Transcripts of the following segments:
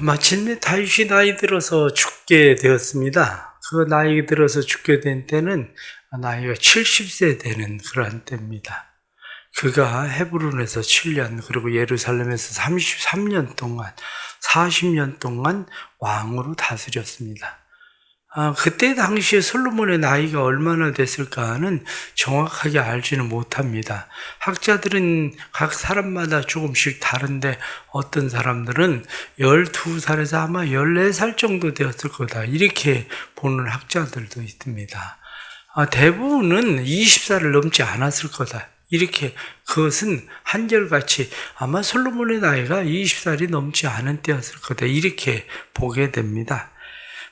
마침내 다윗이 나이 들어서 죽게 되었습니다. 그 나이 들어서 죽게 된 때는 나이가 70세 되는 그러한 때입니다. 그가 헤브론에서 7년 그리고 예루살렘에서 33년 동안 40년 동안 왕으로 다스렸습니다. 그때 당시에 솔로몬의 나이가 얼마나 됐을까는 정확하게 알지는 못합니다. 학자들은 각 사람마다 조금씩 다른데 어떤 사람들은 12살에서 아마 14살 정도 되었을 거다 이렇게 보는 학자들도 있습니다. 대부분은 20살을 넘지 않았을 거다 이렇게, 그것은 한결같이 아마 솔로몬의 나이가 20살이 넘지 않은 때였을 거다 이렇게 보게 됩니다.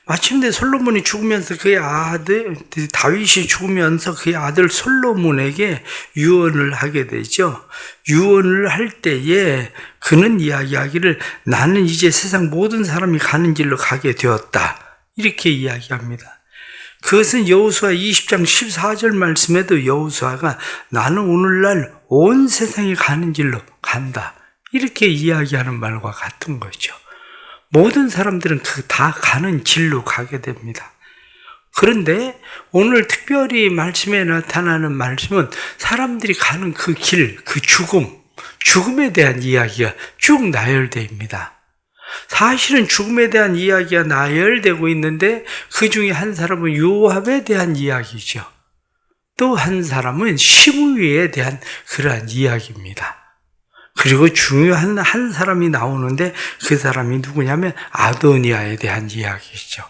마침내 솔로몬이 죽으면서 그의 아들 다윗이 죽으면서 그의 아들 솔로몬에게 유언을 하게 되죠. 유언을 할 때에 그는 이야기하기를 나는 이제 세상 모든 사람이 가는 길로 가게 되었다 이렇게 이야기합니다. 그것은 여호수아 20장 14절 말씀에도 여호수아가 나는 오늘날 온 세상이 가는 길로 간다 이렇게 이야기하는 말과 같은 거죠. 모든 사람들은 다 가는 길로 가게 됩니다. 그런데 오늘 특별히 말씀에 나타나는 말씀은 사람들이 가는 그 길, 그 죽음에 대한 이야기가 쭉 나열됩니다. 사실은 죽음에 대한 이야기가 나열되고 있는데 그 중에 한 사람은 요압에 대한 이야기죠. 또 한 사람은 시므이에 대한 그러한 이야기입니다. 그리고 중요한 한 사람이 나오는데 그 사람이 누구냐면 아도니아에 대한 이야기죠.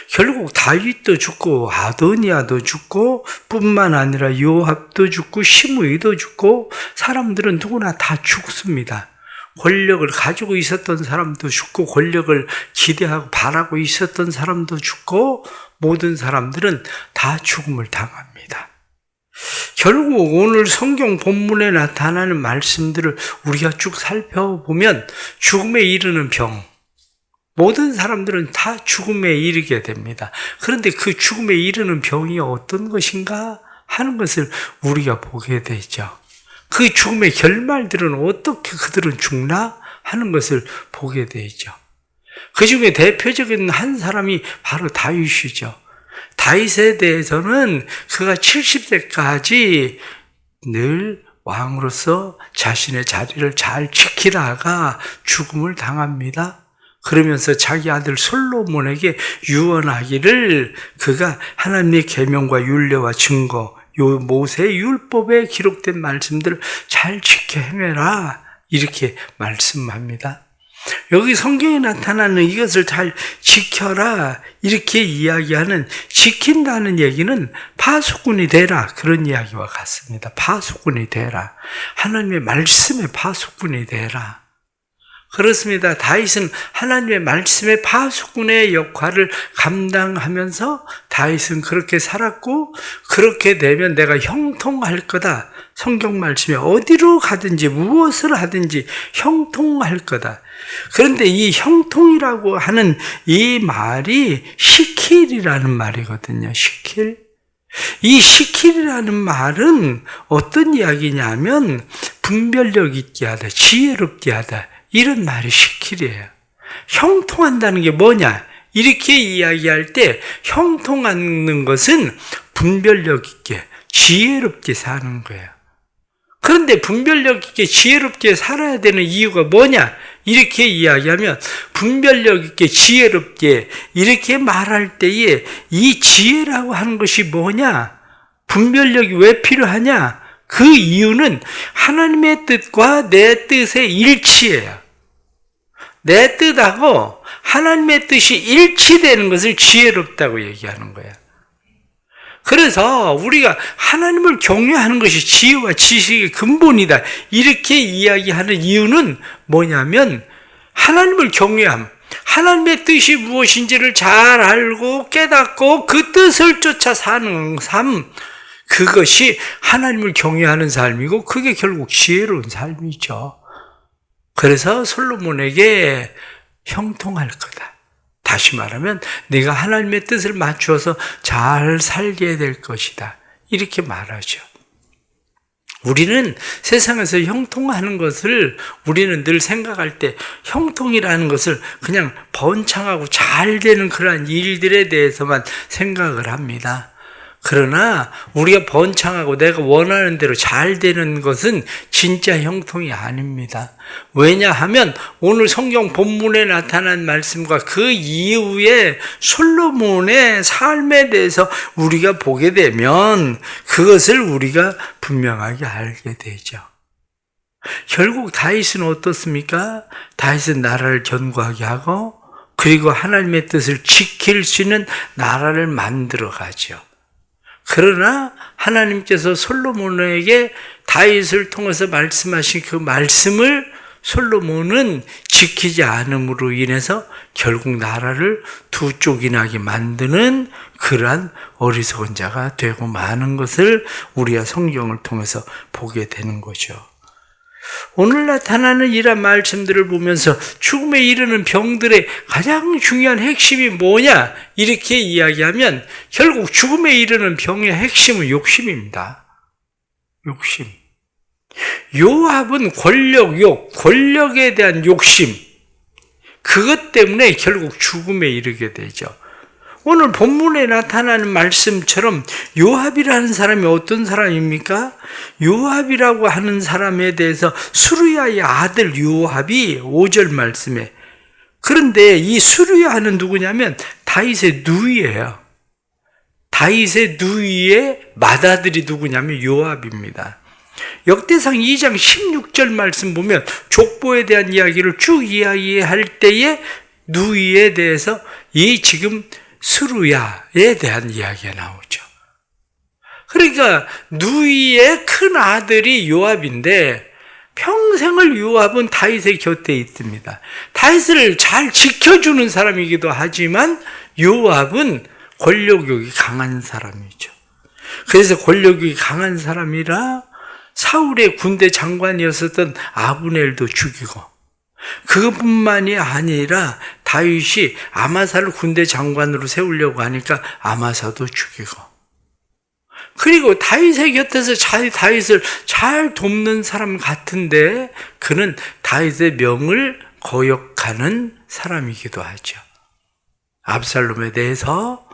결국 다윗도 죽고 아도니아도 죽고 뿐만 아니라 요압도 죽고 시므이도 죽고 사람들은 누구나 다 죽습니다. 권력을 가지고 있었던 사람도 죽고 권력을 기대하고 바라고 있었던 사람도 죽고 모든 사람들은 다 죽음을 당합니다. 결국 오늘 성경 본문에 나타나는 말씀들을 우리가 쭉 살펴보면 죽음에 이르는 병, 모든 사람들은 다 죽음에 이르게 됩니다. 그런데 그 죽음에 이르는 병이 어떤 것인가 하는 것을 우리가 보게 되죠. 그 죽음의 결말들은 어떻게 그들은 죽나 하는 것을 보게 되죠. 그 중에 대표적인 한 사람이 바로 다윗이죠. 다윗에 대해서는 그가 70세까지 늘 왕으로서 자신의 자리를 잘 지키다가 죽음을 당합니다. 그러면서 자기 아들 솔로몬에게 유언하기를 그가 하나님의 계명과 율례와 증거, 요 모세의 율법에 기록된 말씀들을 잘 지켜 행해라 이렇게 말씀합니다. 여기 성경에 나타나는 이것을 잘 지켜라 이렇게 이야기하는, 지킨다는 얘기는 파수꾼이 되라 그런 이야기와 같습니다. 파수꾼이 되라, 하나님의 말씀의 파수꾼이 되라. 그렇습니다. 다윗은 하나님의 말씀의 파수꾼의 역할을 감당하면서 다윗은 그렇게 살았고, 그렇게 되면 내가 형통할 거다. 성경 말씀에 어디로 가든지 무엇을 하든지 형통할 거다. 그런데 이 형통이라고 하는 이 말이 시킬이라는 말이거든요. 시킬. 이 시킬이라는 말은 어떤 이야기냐면 분별력 있게 하다, 지혜롭게 하다, 이런 말이 시킬이에요. 형통한다는 게 뭐냐? 이렇게 이야기할 때 형통하는 것은 분별력 있게 지혜롭게 사는 거예요. 그런데 분별력 있게 지혜롭게 살아야 되는 이유가 뭐냐? 이렇게 이야기하면 분별력 있게 지혜롭게 이렇게 말할 때에 이 지혜라고 하는 것이 뭐냐? 분별력이 왜 필요하냐? 그 이유는 하나님의 뜻과 내 뜻의 일치예요. 내 뜻하고 하나님의 뜻이 일치되는 것을 지혜롭다고 얘기하는 거예요. 그래서 우리가 하나님을 경외하는 것이 지혜와 지식의 근본이다 이렇게 이야기하는 이유는 뭐냐면 하나님을 경외함, 하나님의 뜻이 무엇인지를 잘 알고 깨닫고 그 뜻을 쫓아 사는 삶, 그것이 하나님을 경외하는 삶이고 그게 결국 지혜로운 삶이죠. 그래서 솔로몬에게 형통할 거다. 다시 말하면 네가 하나님의 뜻을 맞추어서 잘 살게 될 것이다. 이렇게 말하죠. 우리는 세상에서 형통하는 것을 우리는 늘 생각할 때 형통이라는 것을 그냥 번창하고 잘 되는 그러한 일들에 대해서만 생각을 합니다. 그러나 우리가 번창하고 내가 원하는 대로 잘 되는 것은 진짜 형통이 아닙니다. 왜냐하면 오늘 성경 본문에 나타난 말씀과 그 이후에 솔로몬의 삶에 대해서 우리가 보게 되면 그것을 우리가 분명하게 알게 되죠. 결국 다윗은 어떻습니까? 다윗은 나라를 견고하게 하고 그리고 하나님의 뜻을 지킬 수 있는 나라를 만들어 가죠. 그러나 하나님께서 솔로몬에게 다윗을 통해서 말씀하신 그 말씀을 솔로몬은 지키지 않음으로 인해서 결국 나라를 두 쪽이 나게 만드는 그러한 어리석은 자가 되고 마는 것을 우리가 성경을 통해서 보게 되는 거죠. 오늘 나타나는 이런 말씀들을 보면서 죽음에 이르는 병들의 가장 중요한 핵심이 뭐냐? 이렇게 이야기하면 결국 죽음에 이르는 병의 핵심은 욕심입니다. 욕심. 요압은 권력욕, 권력에 대한 욕심. 그것 때문에 결국 죽음에 이르게 되죠. 오늘 본문에 나타나는 말씀처럼 요압이라는 사람이 어떤 사람입니까? 요압이라고 하는 사람에 대해서 수르야의 아들 요압이 5절 말씀에, 그런데 이 수르야는 누구냐면 다윗의 누이예요. 다윗의 누이의 맏아들이 누구냐면 요압입니다. 역대상 2장 16절 말씀 보면 족보에 대한 이야기를 쭉 이야기할 때에 누이에 대해서 이 지금 수르야에 대한 이야기가 나오죠. 그러니까 누이의 큰 아들이 요압인데 평생을 요압은 다윗의 곁에 있습니다. 다윗을 잘 지켜주는 사람이기도 하지만 요압은 권력욕이 강한 사람이죠. 그래서 권력욕이 강한 사람이라 사울의 군대 장관이었었던 아브넬도 죽이고, 그것뿐만이 아니라 다윗이 아마사를 군대 장관으로 세우려고 하니까 아마사도 죽이고, 그리고 다윗의 곁에서 다윗을 잘 돕는 사람 같은데 그는 다윗의 명을 거역하는 사람이기도 하죠. 압살롬에 대해서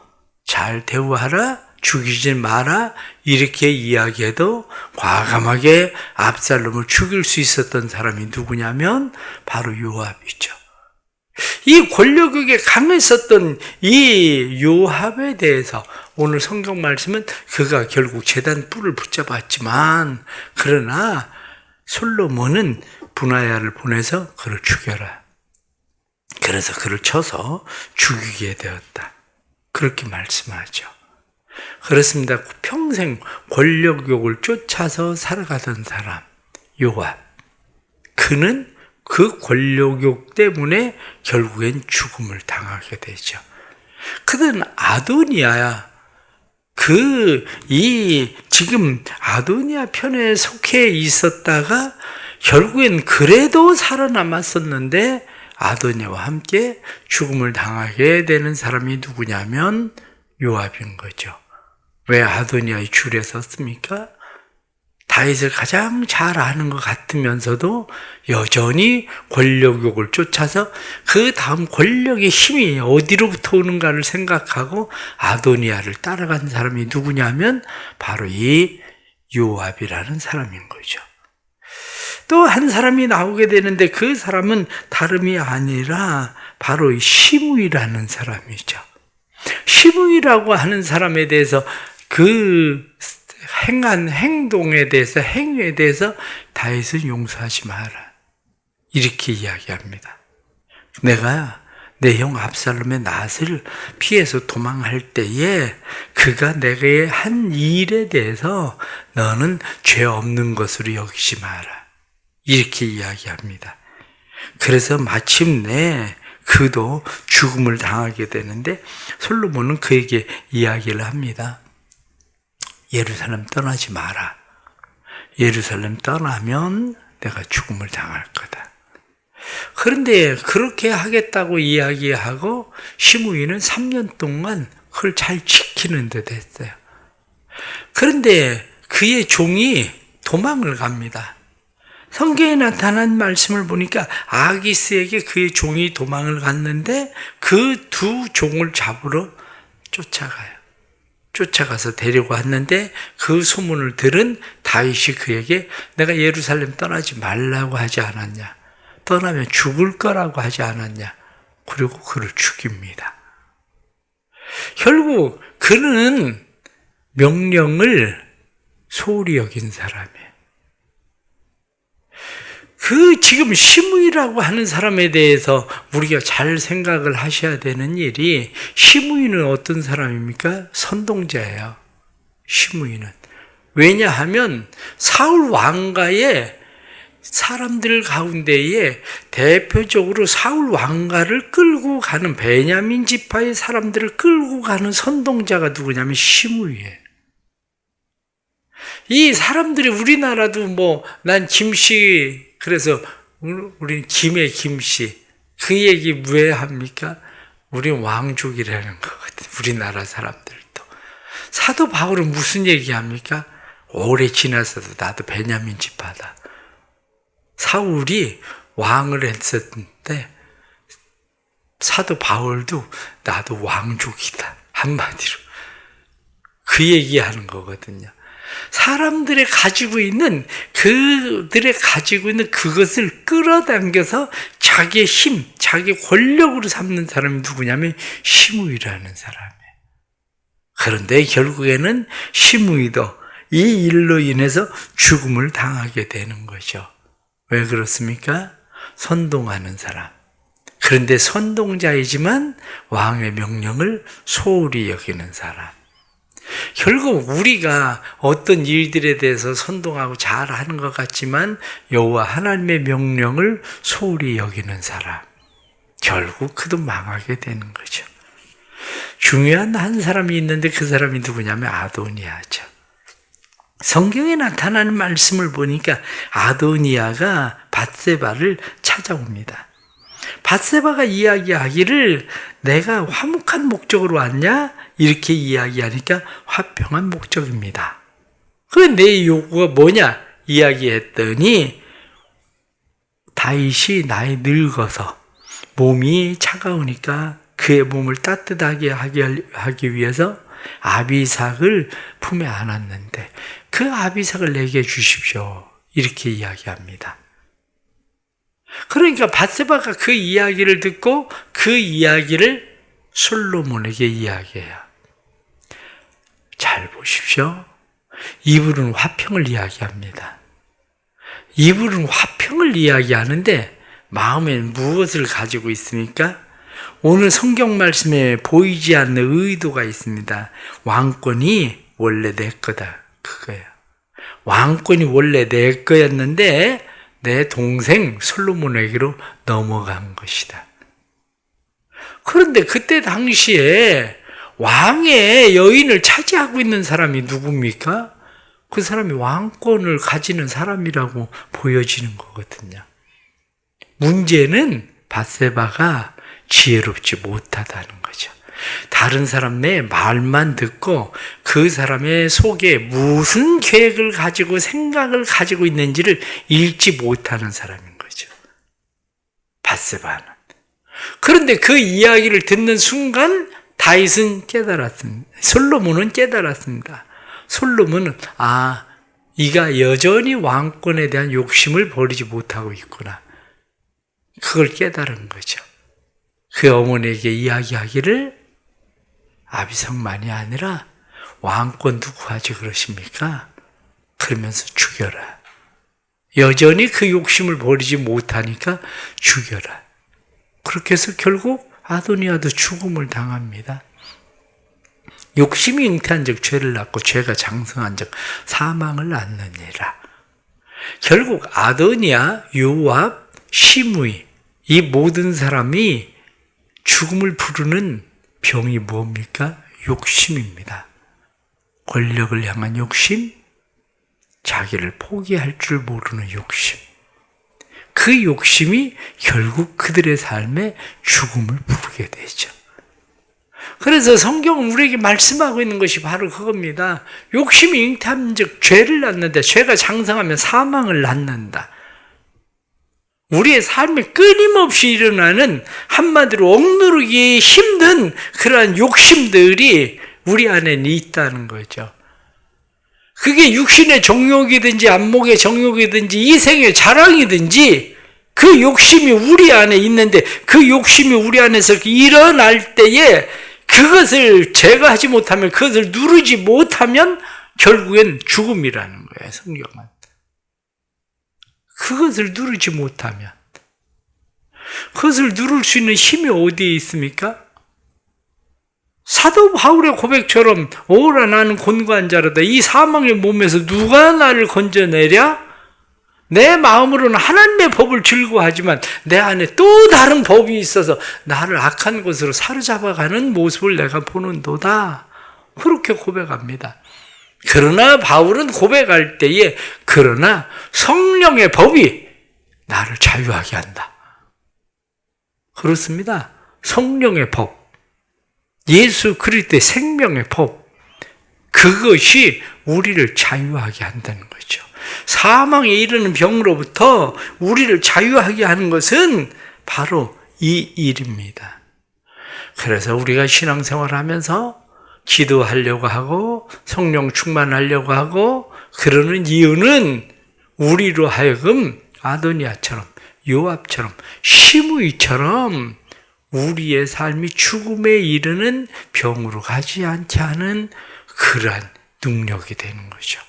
잘 대우하라, 죽이지 마라, 이렇게 이야기해도 과감하게 압살롬을 죽일 수 있었던 사람이 누구냐면 바로 요압이죠. 이 권력욕에 강했었던 이 요압에 대해서 오늘 성경 말씀은 그가 결국 제단 뿔을 붙잡았지만, 그러나 솔로몬은 분하야를 보내서 그를 죽여라. 그래서 그를 쳐서 죽이게 되었다. 그렇게 말씀하죠. 그렇습니다. 평생 권력욕을 쫓아서 살아가던 사람 요압, 그는 그 권력욕 때문에 결국엔 죽음을 당하게 되죠. 그는 아도니아야. 지금 아도니아 편에 속해 있었다가 결국엔 그래도 살아남았었는데 아도니아와 함께 죽음을 당하게 되는 사람이 누구냐면 요압인 거죠. 왜 아도니아의 줄에 섰습니까? 다윗을 가장 잘 아는 것 같으면서도 여전히 권력욕을 쫓아서 그 다음 권력의 힘이 어디로부터 오는가를 생각하고 아도니아를 따라간 사람이 누구냐면 바로 이 요압이라는 사람인 거죠. 또 한 사람이 나오게 되는데 그 사람은 다름이 아니라 바로 이 시므이라는 사람이죠. 시므이라고 하는 사람에 대해서 그 행한 행동에 대해서, 행위에 대해서 다윗은 용서하지 마라, 이렇게 이야기합니다. 내가 내 형 압살롬의 낫을 피해서 도망할 때에 그가 내게 한 일에 대해서 너는 죄 없는 것으로 여기지 마라, 이렇게 이야기합니다. 그래서 마침내 그도 죽음을 당하게 되는데 솔로몬은 그에게 이야기를 합니다. 예루살렘 떠나지 마라. 예루살렘 떠나면 내가 죽음을 당할 거다. 그런데 그렇게 하겠다고 이야기하고 시므이는 3년 동안 그걸 잘 지키는 데 됐어요. 그런데 그의 종이 도망을 갑니다. 성경에 나타난 말씀을 보니까 아기스에게 그의 종이 도망을 갔는데 그 두 종을 잡으러 쫓아가요. 쫓아가서 데리고 왔는데 그 소문을 들은 다윗이 그에게 내가 예루살렘 떠나지 말라고 하지 않았냐? 떠나면 죽을 거라고 하지 않았냐? 그리고 그를 죽입니다. 결국 그는 명령을 소홀히 여긴 사람이에요. 그 지금 시므이라고 하는 사람에 대해서 우리가 잘 생각을 하셔야 되는 일이, 시므이는 어떤 사람입니까? 선동자예요. 시므이는. 왜냐하면 사울 왕가의 사람들 가운데에 대표적으로 사울 왕가를 끌고 가는, 베냐민 지파의 사람들을 끌고 가는 선동자가 누구냐면 시므이예요. 이 사람들이, 우리나라도 난 김씨, 그래서 우리는 김의 김씨, 그 얘기 왜 합니까? 우린 왕족이라는 거거든, 우리나라 사람들도. 사도 바울은 무슨 얘기합니까? 오래 지나서도 나도 베냐민 지파다. 사울이 왕을 했었는데 사도 바울도 나도 왕족이다, 한마디로 그 얘기하는 거거든요. 사람들의 가지고 있는, 그들의 가지고 있는 그것을 끌어당겨서 자기의 힘, 자기 권력으로 삼는 사람이 누구냐면 시므이라는 사람이에요. 그런데 결국에는 시므이도 이 일로 인해서 죽음을 당하게 되는 거죠. 왜 그렇습니까? 선동하는 사람. 그런데 선동자이지만 왕의 명령을 소홀히 여기는 사람. 결국 우리가 어떤 일들에 대해서 선동하고 잘하는 것 같지만 여호와 하나님의 명령을 소홀히 여기는 사람, 결국 그도 망하게 되는 거죠. 중요한 한 사람이 있는데 그 사람이 누구냐면 아도니아죠. 성경에 나타나는 말씀을 보니까 아도니아가 밧세바를 찾아옵니다. 밧세바가 이야기하기를 내가 화목한 목적으로 왔냐? 이렇게 이야기하니까 화평한 목적입니다. 그럼 내 요구가 뭐냐? 이야기했더니 다윗이 나이 늙어서 몸이 차가우니까 그의 몸을 따뜻하게 하기 위해서 아비삭을 품에 안았는데 그 아비삭을 내게 주십시오. 이렇게 이야기합니다. 그러니까 밧세바가 그 이야기를 듣고 그 이야기를 솔로몬에게 이야기해요. 잘 보십시오. 이분은 화평을 이야기합니다. 이분은 화평을 이야기하는데 마음에 무엇을 가지고 있습니까? 오늘 성경 말씀에 보이지 않는 의도가 있습니다. 왕권이 원래 내 거다, 그거예요. 왕권이 원래 내 거였는데 내 동생 솔로몬에게로 넘어간 것이다. 그런데 그때 당시에 왕의 여인을 차지하고 있는 사람이 누굽니까? 그 사람이 왕권을 가지는 사람이라고 보여지는 거거든요. 문제는 밧세바가 지혜롭지 못하다는 거죠. 다른 사람의 말만 듣고 그 사람의 속에 무슨 계획을 가지고 생각을 가지고 있는지를 읽지 못하는 사람인 거죠. 밧세바는. 그런데 그 이야기를 듣는 순간 다윗은 깨달았습니다. 솔로몬은 깨달았습니다. 솔로몬은 이가 여전히 왕권에 대한 욕심을 버리지 못하고 있구나. 그걸 깨달은 거죠. 그 어머니에게 이야기하기를 아비삭만이 아니라 왕권도 구하지 그러십니까? 그러면서 죽여라. 여전히 그 욕심을 버리지 못하니까 죽여라. 그렇게 해서 결국 아도니아도 죽음을 당합니다. 욕심이 잉태한 적 죄를 낳고 죄가 장성한 적 사망을 낳느니라. 결국 아도니아, 요압, 시므이 이 모든 사람이 죽음을 부르는 병이 뭡니까? 욕심입니다. 권력을 향한 욕심, 자기를 포기할 줄 모르는 욕심. 그 욕심이 결국 그들의 삶에 죽음을 부르게 되죠. 그래서 성경은 우리에게 말씀하고 있는 것이 바로 그겁니다. 욕심이 잉태하면 즉 죄를 낳는다. 죄가 장성하면 사망을 낳는다. 우리의 삶에 끊임없이 일어나는 한마디로 억누르기 힘든 그러한 욕심들이 우리 안에는 있다는 거죠. 그게 육신의 정욕이든지 안목의 정욕이든지 이생의 자랑이든지 그 욕심이 우리 안에 있는데 그 욕심이 우리 안에서 일어날 때에 그것을 제거하지 못하면 그것을 누르지 못하면 결국엔 죽음이라는 거예요. 성경은. 그것을 누르지 못하면 그것을 누를 수 있는 힘이 어디에 있습니까? 사도 바울의 고백처럼 오라 나는 곤고한 자로다. 이 사망의 몸에서 누가 나를 건져내랴? 내 마음으로는 하나님의 법을 즐거워하지만 내 안에 또 다른 법이 있어서 나를 악한 곳으로 사로잡아가는 모습을 내가 보는도다. 그렇게 고백합니다. 그러나 바울은 고백할 때에 그러나 성령의 법이 나를 자유하게 한다. 그렇습니다. 성령의 법. 예수 그리스도의 생명의 법. 그것이 우리를 자유하게 한다는 거죠. 사망에 이르는 병으로부터 우리를 자유하게 하는 것은 바로 이 일입니다. 그래서 우리가 신앙생활을 하면서 기도하려고 하고 성령 충만하려고 하고 그러는 이유는 우리로 하여금 아도니아처럼 요압처럼 시므이처럼 우리의 삶이 죽음에 이르는 병으로 가지 않게 하는 그러한 능력이 되는 거죠.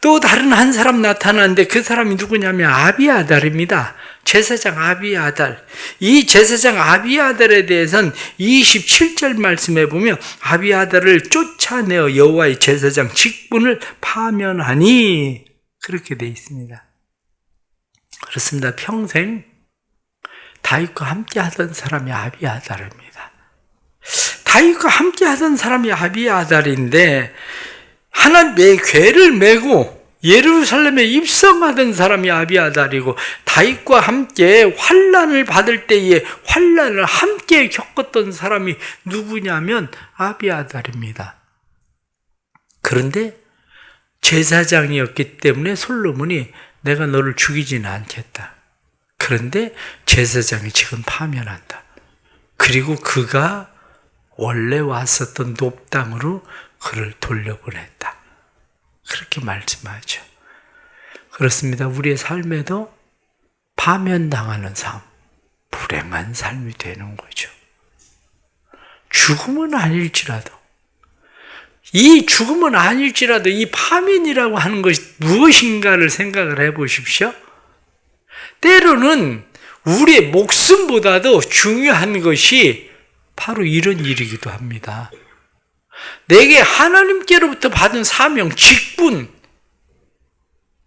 또 다른 한 사람 나타나는데 그 사람이 누구냐면 아비아달입니다. 제사장 아비아달. 이 제사장 아비아달에 대해서는 27절 말씀에 보면 아비아달을 쫓아내어 여호와의 제사장 직분을 파면하니 그렇게 되어 있습니다. 그렇습니다. 평생 다윗과 함께 하던 사람이 아비아달입니다. 다윗과 함께 하던 사람이 아비아달인데 하나님의 궤를 메고 예루살렘에 입성하던 사람이 아비아달이고 다윗과 함께 환난을 받을 때에 환난을 함께 겪었던 사람이 누구냐면 아비아달입니다. 그런데 제사장이었기 때문에 솔로몬이 내가 너를 죽이지는 않겠다. 그런데 제사장이 지금 파면한다. 그리고 그가 원래 왔었던 높당으로 그를 돌려보냈다. 그렇게 말씀하죠. 그렇습니다. 우리의 삶에도 파면당하는 삶, 불행한 삶이 되는 거죠. 죽음은 아닐지라도 이 죽음은 아닐지라도 이 파면이라고 하는 것이 무엇인가를 생각을 해보십시오. 때로는 우리의 목숨보다도 중요한 것이 바로 이런 일이기도 합니다. 내게 하나님께로부터 받은 사명, 직분,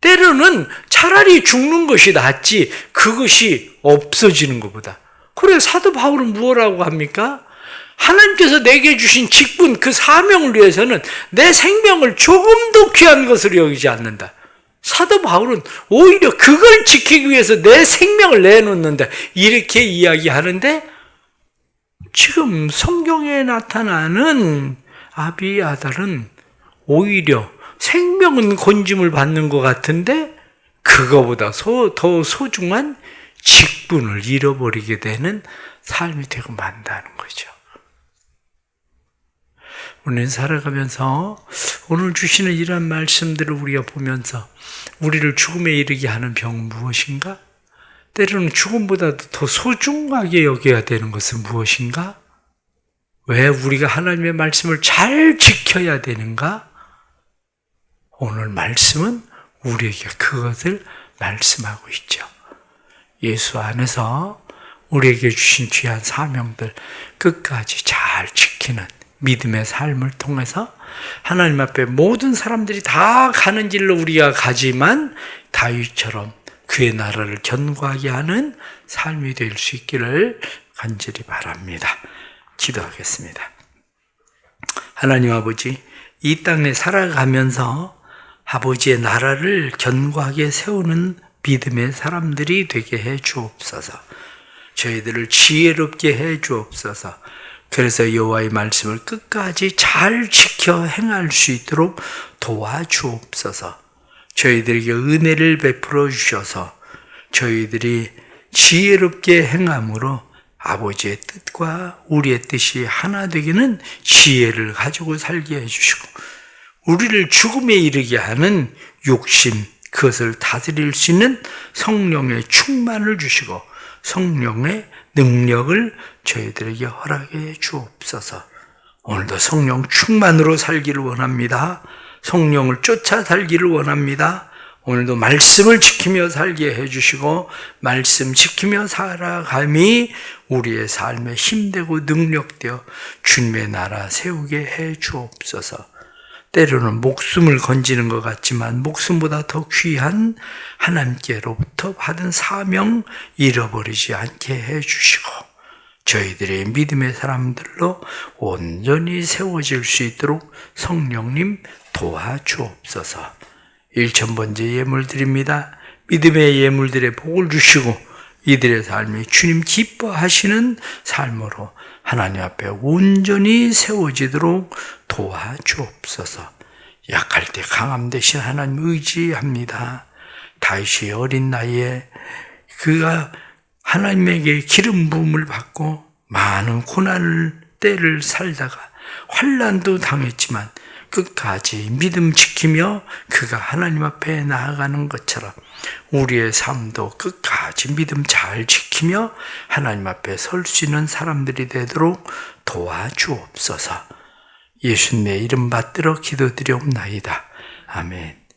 때로는 차라리 죽는 것이 낫지 그것이 없어지는 것보다. 그래 사도 바울은 무엇라고 합니까? 하나님께서 내게 주신 직분, 그 사명을 위해서는 내 생명을 조금도 귀한 것으로 여기지 않는다. 사도 바울은 오히려 그걸 지키기 위해서 내 생명을 내놓는다. 이렇게 이야기하는데 지금 성경에 나타나는 아비아달은 오히려 생명은 건짐을 받는 것 같은데 그거보다 더 소중한 직분을 잃어버리게 되는 삶이 되고 만다는 거죠. 우리는 살아가면서 오늘 주시는 이런 말씀들을 우리가 보면서 우리를 죽음에 이르게 하는 병은 무엇인가? 때로는 죽음보다도 더 소중하게 여겨야 되는 것은 무엇인가? 왜 우리가 하나님의 말씀을 잘 지켜야 되는가? 오늘 말씀은 우리에게 그것을 말씀하고 있죠. 예수 안에서 우리에게 주신 귀한 사명들 끝까지 잘 지키는 믿음의 삶을 통해서 하나님 앞에 모든 사람들이 다 가는 길로 우리가 가지만 다윗처럼 그의 나라를 견고하게 하는 삶이 될 수 있기를 간절히 바랍니다. 기도하겠습니다. 하나님 아버지, 이 땅에 살아가면서 아버지의 나라를 견고하게 세우는 믿음의 사람들이 되게 해 주옵소서. 저희들을 지혜롭게 해 주옵소서. 그래서 여호와의 말씀을 끝까지 잘 지켜 행할 수 있도록 도와주옵소서. 저희들에게 은혜를 베풀어 주셔서 저희들이 지혜롭게 행함으로 아버지의 뜻과 우리의 뜻이 하나 되기는 지혜를 가지고 살게 해주시고, 우리를 죽음에 이르게 하는 욕심, 그것을 다스릴 수 있는 성령의 충만을 주시고 성령의 능력을 저희들에게 허락해 주옵소서. 오늘도 성령 충만으로 살기를 원합니다. 성령을 쫓아 살기를 원합니다. 오늘도 말씀을 지키며 살게 해주시고 말씀 지키며 살아감이 우리의 삶에 힘되고 능력되어 주님의 나라 세우게 해 주옵소서. 때로는 목숨을 건지는 것 같지만 목숨보다 더 귀한 하나님께로부터 받은 사명 잃어버리지 않게 해주시고 저희들의 믿음의 사람들로 온전히 세워질 수 있도록 성령님 도와주옵소서. 1000번째 예물 드립니다. 믿음의 예물들의 복을 주시고 이들의 삶이 주님 기뻐하시는 삶으로 하나님 앞에 온전히 세워지도록 도와주옵소서. 약할 때 강함 대신 하나님 의지합니다. 다윗이 어린 나이에 그가 하나님에게 기름 부음을 받고 많은 고난을 때를 살다가 환난도 당했지만 끝까지 믿음 지키며 그가 하나님 앞에 나아가는 것처럼 우리의 삶도 끝까지 믿음 잘 지키며 하나님 앞에 설 수 있는 사람들이 되도록 도와주옵소서. 예수님의 이름 받들어 기도드리옵나이다. 아멘.